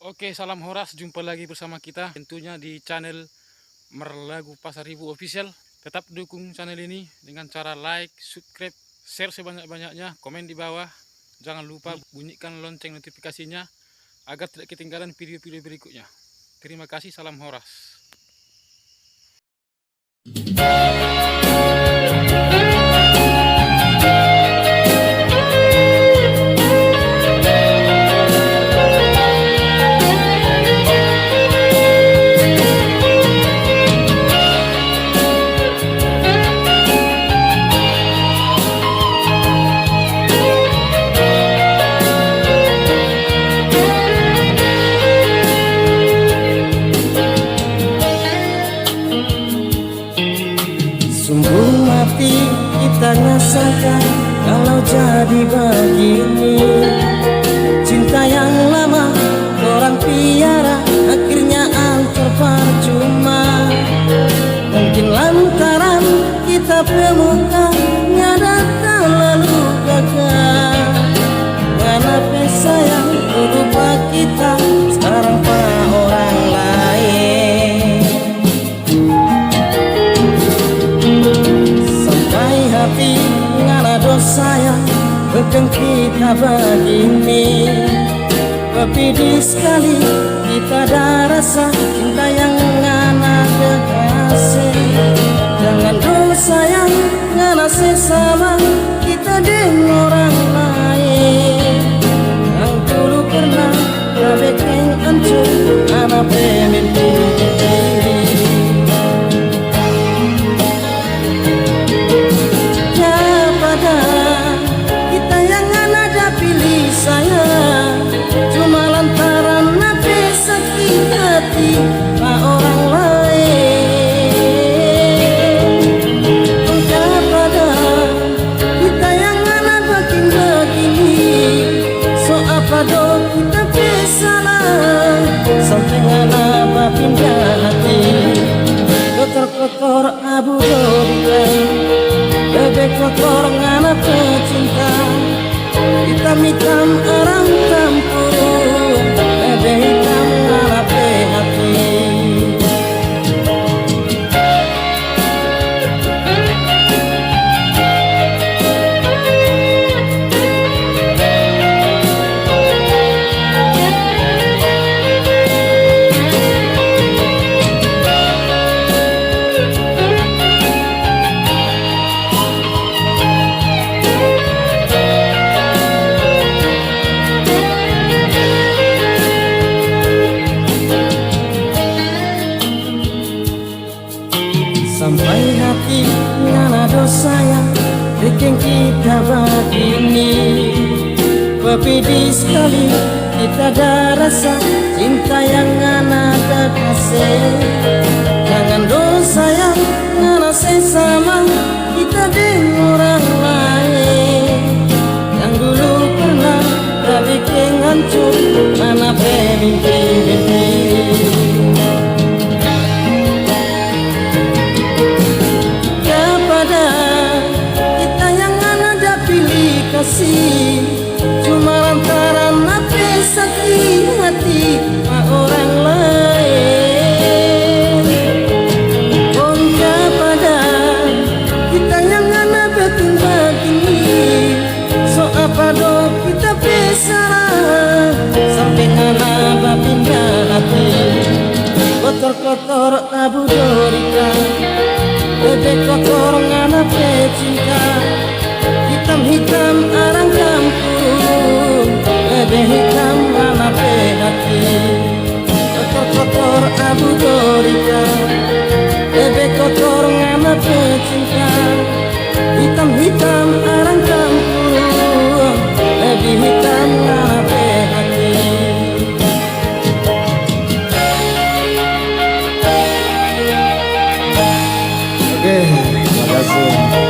Oke, salam Horas, jumpa lagi bersama kita tentunya di channel Merlagu Pasar Ibu Official. Tetap dukung channel ini dengan cara like, subscribe, share sebanyak-banyaknya, komen di bawah. Jangan lupa bunyikan lonceng notifikasinya agar tidak ketinggalan video-video berikutnya. Terima kasih, salam Horas. Sungguh mati kita rasakan kalau jadi begini. Cinta yang lama orang piara akhirnya hancur percuma. Mungkin lantaran kita pemuka nyada terlalu gagal. Kenapa sayang lupa kita sekarang pak orang lain. Hati ngana dosa yang bukan kita begini. Pedih sekali kita ada rasa cinta yang ngana kekasih. Jangan dosa yang ngana sesama kita dengan orang lain. Yang dulu pernah bikin hancur ngana pemimpin diri. Kita yang ada pilih saya cuma lantaran nabi sakit hati pak orang lain. Kepada kita yang ada makin begini, so apa dong kita bersalah sampai ngana pindah hati. Kotor-kotor abu dobikan, bebek kotor ngana pecinta. Hitam-hitam orang campur, bebek hitam ngana hati. Sampai hati ngana dosa yang bikin kita begini. Pedih sekali kita ada rasa cinta yang ngana kekasih. Jangan dosa yang ngana sesama kita dengan orang lain. Yang dulu pernah kita bikin hancur mana pemimpin-mimpi. Kita yang ada pilih kasih cuma lantaran nabi sakit hati orang lain. Kepada kita yang ada bikin begini, so apa dong kita bersalah sampai ngana pindah hati. Kotor-kotor abu dorika, bebek kotor ngana pecinta. Hitam-hitam orang kampung, bebek hitam ngana hati. Kotor-kotor abu dorika, bebek kotor ngana pecinta. Hitam-hitam orang kampung, bebek hitam ngana hati. Oke, terima kasih.